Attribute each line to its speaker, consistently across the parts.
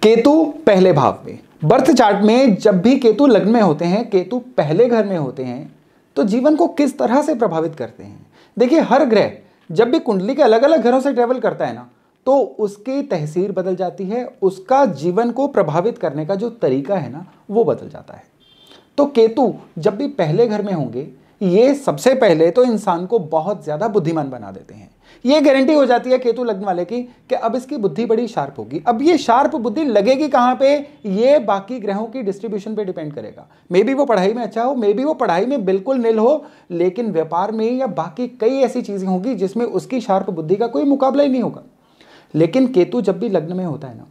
Speaker 1: केतु पहले भाव में, बर्थ चार्ट में जब भी केतु लग्न में होते हैं, केतु पहले घर में होते हैं, तो जीवन को किस तरह से प्रभावित करते हैं। देखिए, हर ग्रह जब भी कुंडली के अलग अलग घरों से ट्रेवल करता है ना, तो उसकी तहसीर बदल जाती है, उसका जीवन को प्रभावित करने का जो तरीका है ना, वो बदल जाता है। तो केतु जब भी पहले घर में होंगे, ये सबसे पहले तो इंसान को बहुत ज्यादा बुद्धिमान बना देते हैं। ये गारंटी हो जाती है केतु लग्न वाले की कि अब इसकी बुद्धि बड़ी शार्प होगी। अब ये शार्प बुद्धि लगेगी कहां पे, ये बाकी ग्रहों की डिस्ट्रीब्यूशन पे डिपेंड करेगा। मे बी वो पढ़ाई में अच्छा हो, मे बी वो पढ़ाई में बिल्कुल निल हो, लेकिन व्यापार में या बाकी कई ऐसी चीजें होंगी जिसमें उसकी शार्प बुद्धि का कोई मुकाबला ही नहीं होगा। लेकिन केतु जब भी लग्न में होता है ना,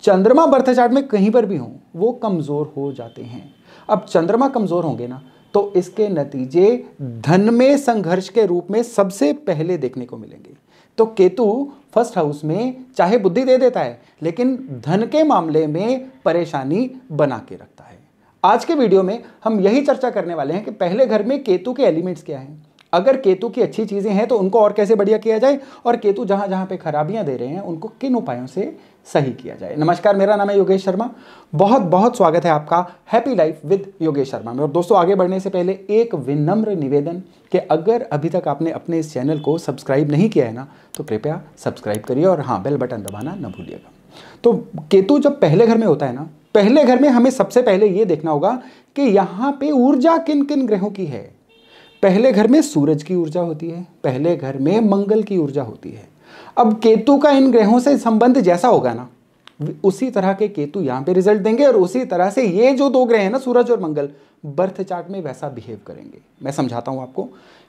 Speaker 1: चंद्रमा बर्थ चार्ट में कहीं पर भी हो, वो कमजोर हो जाते हैं। अब चंद्रमा कमजोर होंगे ना, तो इसके नतीजे धन में संघर्ष के रूप में सबसे पहले देखने को मिलेंगे। तो केतु फर्स्ट हाउस में चाहे बुद्धि दे देता है, लेकिन धन के मामले में परेशानी बना के रखता है। आज के वीडियो में हम यही चर्चा करने वाले हैं कि पहले घर में केतु के एलिमेंट्स क्या हैं, अगर केतु की अच्छी चीजें हैं तो उनको और कैसे बढ़िया किया जाए, और केतु जहां जहां पे खराबियां दे रहे हैं उनको किन उपायों से सही किया जाए। नमस्कार, मेरा नाम है योगेश शर्मा। बहुत बहुत स्वागत है आपका happy life with Yogesh Sharma में। और दोस्तों, आगे बढ़ने से पहले एक विनम्र निवेदन कि अगर अभी तक आपने अपने इस चैनल को सब्सक्राइब नहीं किया है ना, तो कृपया सब्सक्राइब करिए और हाँ, बेल बटन दबाना न भूलिएगा। तो केतु जब पहले घर में होता है ना, पहले घर में हमें सबसे पहले ये देखना होगा कि यहाँ पे ऊर्जा किन किन ग्रहों की है। पहले घर में सूरज की ऊर्जा होती है, पहले घर में मंगल की ऊर्जा होती है। अब केतु का इन ग्रहों से संबंध जैसा होगा ना, उसी तरह के केतु यहां पे रिजल्ट देंगे, और उसी तरह से ये जो दो ग्रह हैं ना, सूरज और मंगल, बर्थ चार्ट में वैसा बिहेव करेंगे। मैं समझाता हूं आपको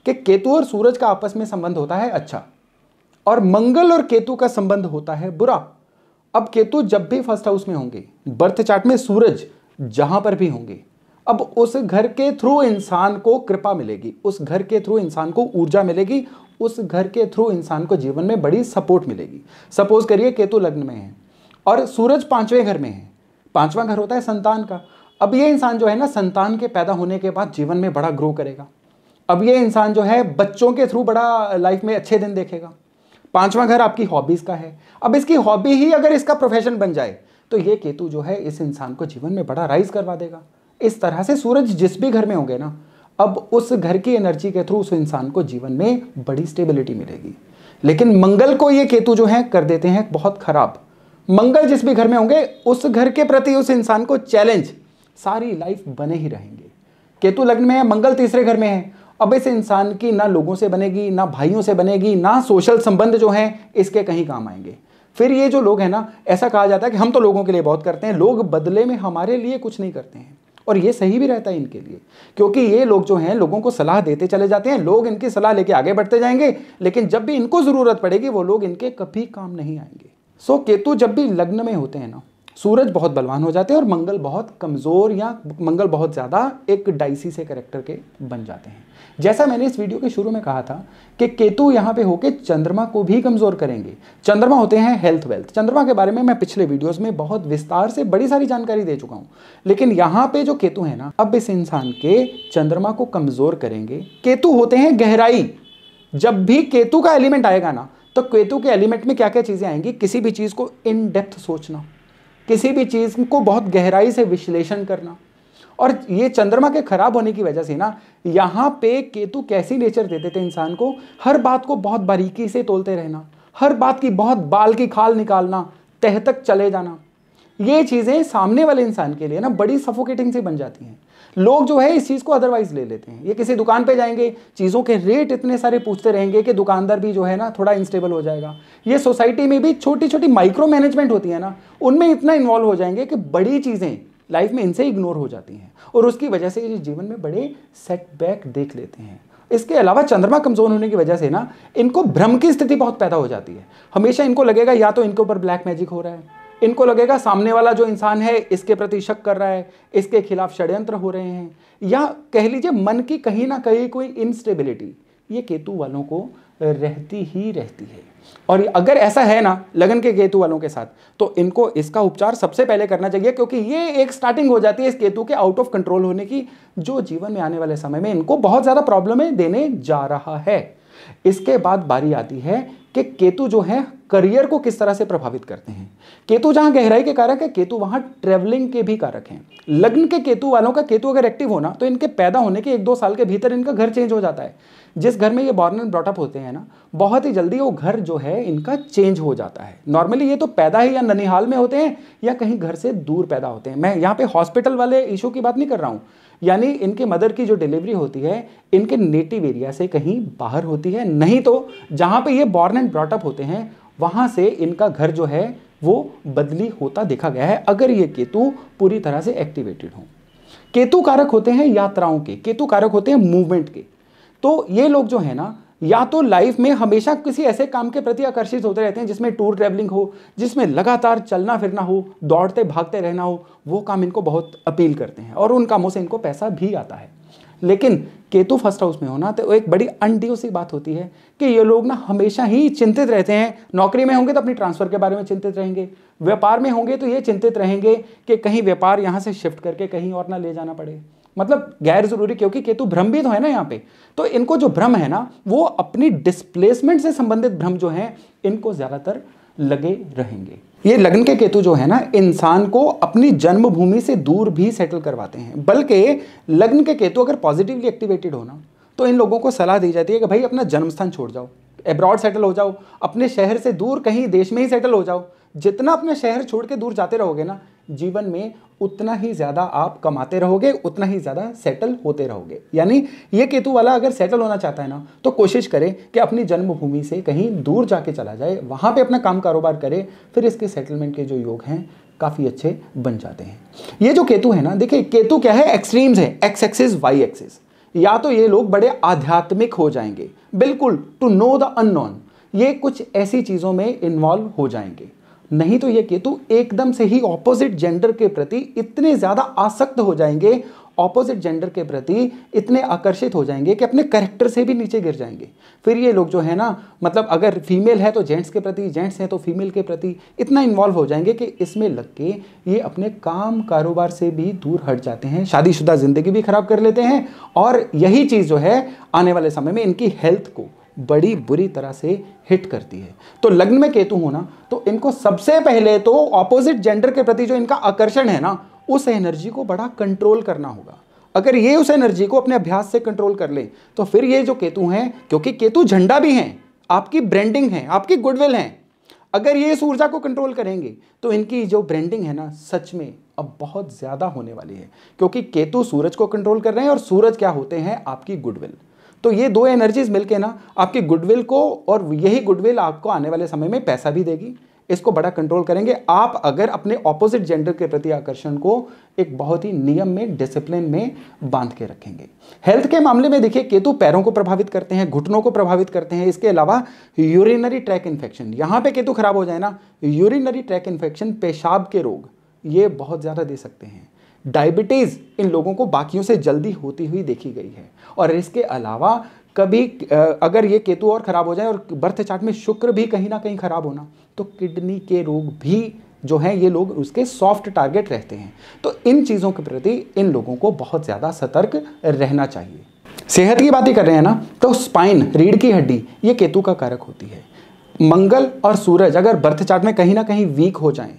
Speaker 1: कि केतु और सूरज का आपस में संबंध होता है अच्छा, और मंगल और केतु का संबंध होता है बुरा। अब केतु जब भी फर्स्ट हाउस में होंगे, बर्थ चार्ट में सूरज जहां पर भी होंगे, अब उस घर के थ्रू इंसान को कृपा मिलेगी, उस घर के थ्रू इंसान को ऊर्जा मिलेगी, उस घर के थ्रू इंसान को जीवन में बड़ी सपोर्ट मिलेगी। सपोज करिए केतु लग्न में है और सूरज पांचवें घर में है। पांचवा घर होता है संतान का। अब ये इंसान जो है ना, संतान के पैदा होने के बाद जीवन में बड़ा ग्रो करेगा। अब ये इंसान जो है बच्चों के थ्रू बड़ा लाइफ में अच्छे दिन देखेगा। पांचवा घर आपकी हॉबीज का है। अब इसकी हॉबी ही अगर इसका प्रोफेशन बन जाए, तो ये केतु जो है इस इंसान को जीवन में बड़ा राइज करवा देगा। इस तरह से सूरज जिस भी घर में होंगे ना, अब उस घर की एनर्जी के थ्रू उस इंसान को जीवन में बड़ी स्टेबिलिटी मिलेगी। लेकिन मंगल को ये केतु जो है कर देते हैं बहुत खराब। मंगल जिस भी घर में होंगे, उस घर के प्रति उस इंसान को चैलेंज सारी लाइफ बने ही रहेंगे। केतु लग्न में है, मंगल तीसरे घर में है। अब इस इंसान की ना लोगों से बनेगी, ना भाइयों से बनेगी, ना सोशल संबंध जो है इसके कहीं काम आएंगे। फिर ये जो लोग हैं ना, ऐसा कहा जाता है कि हम तो लोगों के लिए बहुत करते हैं, लोग बदले में हमारे लिए कुछ नहीं करते हैं। और ये सही भी रहता है इनके लिए, क्योंकि ये लोग जो हैं लोगों को सलाह देते चले जाते हैं, लोग इनकी सलाह लेके आगे बढ़ते जाएंगे, लेकिन जब भी इनको जरूरत पड़ेगी वो लोग इनके कभी काम नहीं आएंगे। सो केतु जब भी लग्न में होते हैं ना, सूरज बहुत बलवान हो जाते हैं और मंगल बहुत कमजोर, या मंगल बहुत ज्यादा एक डाइसी से कैरेक्टर के बन जाते हैं। जैसा मैंने इस वीडियो के शुरू में कहा था कि केतु यहां पे होके चंद्रमा को भी कमजोर करेंगे। चंद्रमा होते हैं हेल्थ वेल्थ। चंद्रमा के बारे में मैं पिछले वीडियोस में बहुत विस्तार से बड़ी सारी जानकारी दे चुका हूं, लेकिन यहां पे जो केतु है ना, अब इस इंसान के चंद्रमा को कमजोर करेंगे। केतु होते हैं गहराई। जब भी केतु का एलिमेंट आएगा ना, तो केतु के एलिमेंट में क्या क्या चीजें आएंगी, किसी भी चीज को इन डेप्थ सोचना, किसी भी चीज को बहुत गहराई से विश्लेषण करना। और ये चंद्रमा के खराब होने की वजह से ना, यहां पे केतु कैसी नेचर देते थे इंसान को, हर बात को बहुत बारीकी से तोलते रहना, हर बात की बहुत बाल की खाल निकालना, तह तक चले जाना। ये चीजें सामने वाले इंसान के लिए ना बड़ी सफोकेटिंग से बन जाती हैं। लोग जो है इस चीज को अदरवाइज ले लेते हैं। ये किसी दुकान पे जाएंगे, चीजों के रेट इतने सारे पूछते रहेंगे कि दुकानदार भी जो है ना थोड़ा इंस्टेबल हो जाएगा। ये सोसाइटी में भी छोटी छोटी माइक्रो मैनेजमेंट होती है ना, उनमें इतना इन्वॉल्व हो जाएंगे कि बड़ी चीजें लाइफ में इनसे इग्नोर हो जाती हैं, और उसकी वजह से ये जीवन में बड़े सेटबैक देख लेते हैं। इसके अलावा चंद्रमा कमजोर होने की वजह से ना, इनको भ्रम की स्थिति बहुत पैदा हो जाती है। हमेशा इनको लगेगा या तो इनके ऊपर ब्लैक मैजिक हो रहा है, इनको लगेगा सामने वाला जो इंसान है इसके प्रति शक कर रहा है, इसके खिलाफ षड्यंत्र हो रहे हैं, या कह लीजिए मन की कहीं ना कहीं कोई इनस्टेबिलिटी ये केतु वालों को रहती ही रहती है। और अगर ऐसा है ना लगन के केतु वालों के साथ, तो इनको इसका उपचार सबसे पहले करना चाहिए, क्योंकि ये एक स्टार्टिंग हो जाती है इस केतु के आउट ऑफ कंट्रोल होने की, जो जीवन में आने वाले समय में इनको बहुत ज्यादा प्रॉब्लम देने जा रहा है। इसके बाद बारी आती है कि केतु जो है करियर को किस तरह से प्रभावित करते हैं। केतु जहां गहराई के कारक है, केतु वहां ट्रेवलिंग के भी कारक हैं। लग्न के केतु वालों का केतु अगर एक्टिव होना तो इनके पैदा होने के 1-2 साल के भीतर इनका घर चेंज हो जाता है। जिस घर में ये बॉर्न एंड ब्रॉट अप होते हैं ना, बहुत ही जल्दी वो घर जो है इनका चेंज हो जाता है। नॉर्मली ये तो पैदा ही या ननिहाल में होते हैं या कहीं घर से दूर पैदा होते हैं। मैं यहाँ पे हॉस्पिटल वाले इशू की बात नहीं कर रहा हूँ, यानी इनके मदर की जो डिलीवरी होती है इनके नेटिव एरिया से कहीं बाहर होती है, नहीं तो जहाँ पे ये बॉर्न एंड ब्रॉट अप होते हैं वहाँ से इनका घर जो है वो बदली होता देखा गया है, अगर ये केतु पूरी तरह से एक्टिवेटेड हो। केतु कारक होते हैं यात्राओं के, केतु कारक होते हैं मूवमेंट के। तो ये लोग जो है ना, या तो लाइफ में हमेशा किसी ऐसे काम के प्रति आकर्षित होते रहते हैं जिसमें टूर ट्रैवलिंग हो, जिसमें लगातार चलना फिरना हो, दौड़ते भागते रहना हो, वो काम इनको बहुत अपील करते हैं और उन कामों से इनको पैसा भी आता है। लेकिन केतु फर्स्ट हाउस में होना तो एक बड़ी अनड्यू सी बात होती है कि ये लोग ना हमेशा ही चिंतित रहते हैं। नौकरी में होंगे तो अपनी ट्रांसफर के बारे में चिंतित रहेंगे, व्यापार में होंगे तो ये चिंतित रहेंगे कि कहीं व्यापार यहाँ से शिफ्ट करके कहीं और ना ले जाना पड़े, मतलब गैर जरूरी, क्योंकि केतु भ्रम भी तो है ना यहाँ पे। तो इनको जो भ्रम है ना वो अपनी डिस्प्लेसमेंट से संबंधित भ्रम जो है इनको ज्यादातर लगे रहेंगे। ये लग्न के केतु जो है ना इंसान को अपनी जन्मभूमि से दूर भी सेटल करवाते हैं। बल्कि लग्न के केतु अगर पॉजिटिवली एक्टिवेटेड हो ना तो इन लोगों को सलाह दी जाती है कि भाई अपना जन्म स्थान छोड़ जाओ, एब्रॉड सेटल हो जाओ, अपने शहर से दूर कहीं देश में ही सेटल हो जाओ। जितना अपना शहर छोड़ के दूर जाते रहोगे ना, जीवन में उतना ही ज्यादा आप कमाते रहोगे, उतना ही ज्यादा सेटल होते रहोगे। यानी ये केतु वाला अगर सेटल होना चाहता है ना तो कोशिश करे कि अपनी जन्मभूमि से कहीं दूर जाके चला जाए, वहां पे अपना काम कारोबार करे, फिर इसके सेटलमेंट के जो योग हैं काफी अच्छे बन जाते हैं। ये जो केतु है ना, देखिए केतु क्या है, एक्सट्रीम्स है, एक्स एक्सिस वाई एक्सिस। या तो ये लोग बड़े आध्यात्मिक हो जाएंगे, बिल्कुल टू नो द अननोन, ये कुछ ऐसी चीजों में इन्वॉल्व हो जाएंगे, नहीं तो ये केतु एकदम से ही ऑपोजिट जेंडर के प्रति इतने ज्यादा आसक्त हो जाएंगे, ऑपोजिट जेंडर के प्रति इतने आकर्षित हो जाएंगे कि अपने कैरेक्टर से भी नीचे गिर जाएंगे। फिर ये लोग जो है ना, मतलब अगर फीमेल है तो जेंट्स के प्रति, जेंट्स हैं तो फीमेल के प्रति इतना इन्वॉल्व हो जाएंगे कि इसमें लग के ये अपने काम कारोबार से भी दूर हट जाते हैं, शादीशुदा जिंदगी भी खराब कर लेते हैं। और यही चीज जो है आने वाले समय में इनकी हेल्थ को बड़ी बुरी तरह से हिट करती है। तो लग्न में केतु होना तो इनको सबसे पहले तो ऑपोजिट जेंडर के प्रति जो इनका आकर्षण है ना, उस एनर्जी को बड़ा कंट्रोल करना होगा। अगर ये उस एनर्जी को अपने अभ्यास से कंट्रोल कर ले तो फिर ये जो केतु हैं, क्योंकि केतु झंडा भी हैं, आपकी ब्रांडिंग है, आपकी गुडविल है, अगर ये इस ऊर्जा को कंट्रोल करेंगे तो इनकी जो ब्रांडिंग है ना सच में अब बहुत ज्यादा होने वाली है। क्योंकि केतु सूरज को कंट्रोल कर रहे हैं और सूरज क्या होते हैं, आपकी गुडविल। तो ये दो एनर्जीज मिलके ना आपकी गुडविल को, और यही गुडविल आपको आने वाले समय में पैसा भी देगी, इसको बड़ा कंट्रोल करेंगे आप अगर अपने ऑपोजिट जेंडर के प्रति आकर्षण को एक बहुत ही नियम में, डिसिप्लिन में बांध के रखेंगे। हेल्थ के मामले में देखिए केतु पैरों को प्रभावित करते हैं, घुटनों को प्रभावित करते हैं, इसके अलावा यूरिनरी ट्रैक इन्फेक्शन, यहां पे केतु खराब हो जाए ना, यूरिनरी ट्रैक इन्फेक्शन, पेशाब के रोग, ये बहुत ज्यादा दे सकते हैं। डायबिटीज इन लोगों को बाकियों से जल्दी होती हुई देखी गई है। और इसके अलावा कभी अगर ये केतु और खराब हो जाए और बर्थ चार्ट में शुक्र भी कहीं ना कहीं खराब होना तो किडनी के रोग भी जो हैं ये लोग उसके सॉफ्ट टारगेट रहते हैं। तो इन चीज़ों के प्रति इन लोगों को बहुत ज़्यादा सतर्क रहना चाहिए। सेहत की बात ही कर रहे हैं ना, तो स्पाइन, रीढ़ की हड्डी, ये केतु का कारक होती है। मंगल और सूरज अगर बर्थ चार्ट में कहीं ना कहीं वीक हो जाएं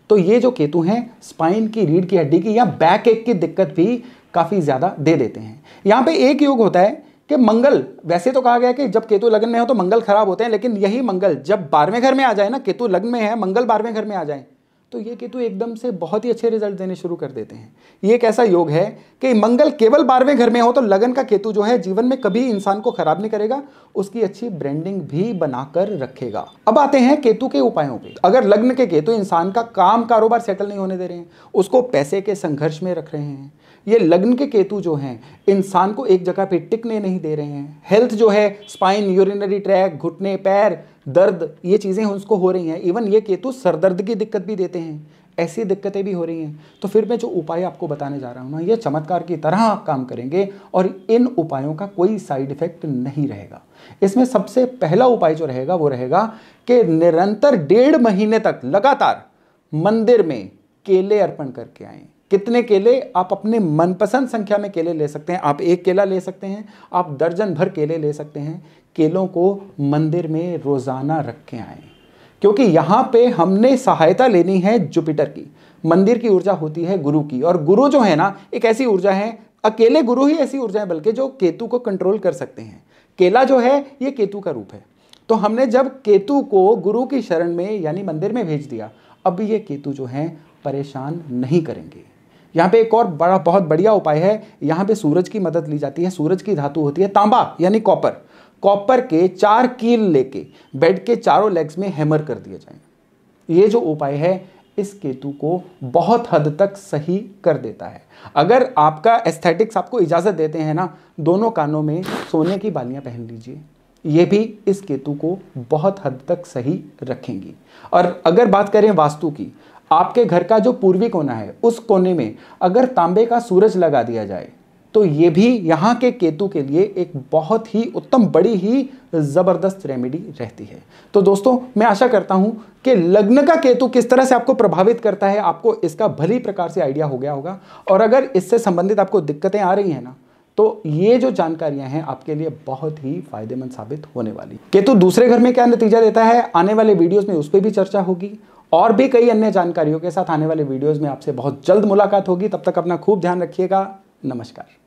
Speaker 1: तो ये जो केतु हैं स्पाइन की, रीढ़ की हड्डी की या बैक एक की दिक्कत भी काफ़ी ज़्यादा दे देते हैं। यहाँ पे एक योग होता है कि मंगल, वैसे तो कहा गया कि जब केतु लग्न में हो तो मंगल खराब होते हैं, लेकिन यही मंगल जब 12वें घर में आ जाए ना, केतु लग्न में है, मंगल 12वें घर में आ जाए तो ये केतु एकदम से बहुत ही अच्छे रिजल्ट देने शुरू कर देते हैं। ये एक ऐसा योग है कि मंगल केवल 12वें घर में हो तो लगन का केतु जो है जीवन में कभी इंसान को खराब नहीं करेगा, उसकी अच्छी ब्रांडिंग भी बनाकर रखेगा। अब आते हैं केतु के उपायों पे। अगर लग्न के केतु इंसान का काम कारोबार सेटल नहीं होने दे रहे हैं, उसको पैसे के संघर्ष में रख रहे हैं, ये लग्न के केतु जो हैं इंसान को एक जगह पे टिकने नहीं दे रहे हैं, हेल्थ जो है स्पाइन, यूरिनरी ट्रैक, घुटने, पैर दर्द, ये चीज़ें उसको हो रही हैं, इवन ये केतु सर दर्द की दिक्कत भी देते हैं, ऐसी दिक्कतें भी हो रही हैं, तो फिर मैं जो उपाय आपको बताने जा रहा हूँ ना, ये चमत्कार की तरह काम करेंगे और इन उपायों का कोई साइड इफेक्ट नहीं रहेगा। इसमें सबसे पहला उपाय जो रहेगा वो रहेगा कि निरंतर 1.5 महीने तक लगातार मंदिर में केले अर्पण करके आएँ। कितने केले? आप अपने मनपसंद संख्या में केले ले सकते हैं। आप 1 केला ले सकते हैं, आप दर्जन भर केले ले सकते हैं। केलों को मंदिर में रोजाना रख के आएँ। क्योंकि यहाँ पे हमने सहायता लेनी है जुपिटर की। मंदिर की ऊर्जा होती है गुरु की, और गुरु जो है ना एक ऐसी ऊर्जा है, अकेले गुरु ही ऐसी ऊर्जा है बल्कि जो केतु को कंट्रोल कर सकते हैं। केला जो है ये केतु का रूप है। तो हमने जब केतु को गुरु की शरण में यानी मंदिर में भेज दिया, अब ये केतु जो है परेशान नहीं करेंगे। यहाँ पे एक और बहुत बढ़िया उपाय है, यहाँ पे सूरज की मदद ली जाती है। सूरज की धातु होती है तांबा यानी कॉपर। कॉपर के 4 कील लेके बेड के चारों लेग्स में हैमर कर दिए जाएं। ये जो उपाय है इस केतु को बहुत हद तक सही कर देता है। अगर आपका एस्थेटिक्स आपको इजाजत देते हैं ना, दोनों कानों में सोने की बालियां पहन लीजिए, ये भी इस केतु को बहुत हद तक सही रखेंगी। और अगर बात करें वास्तु की, आपके घर का जो पूर्वी कोना है उस कोने में अगर तांबे का सूरज लगा दिया जाए तो ये भी यहाँ के केतु के लिए एक बहुत ही उत्तम, बड़ी ही ज़बरदस्त रेमेडी रहती है। तो दोस्तों मैं आशा करता हूँ कि लग्न का केतु किस तरह से आपको प्रभावित करता है आपको इसका भली प्रकार से आइडिया हो गया होगा। और अगर इससे संबंधित आपको दिक्कतें आ रही हैं ना, तो ये जो जानकारियां हैं आपके लिए बहुत ही फायदेमंद साबित होने वाली। केतु दूसरे घर में क्या नतीजा देता है आने वाले वीडियोस में उस पर भी चर्चा होगी, और भी कई अन्य जानकारियों के साथ आने वाले वीडियोस में आपसे बहुत जल्द मुलाकात होगी। तब तक अपना खूब ध्यान रखिएगा। नमस्कार।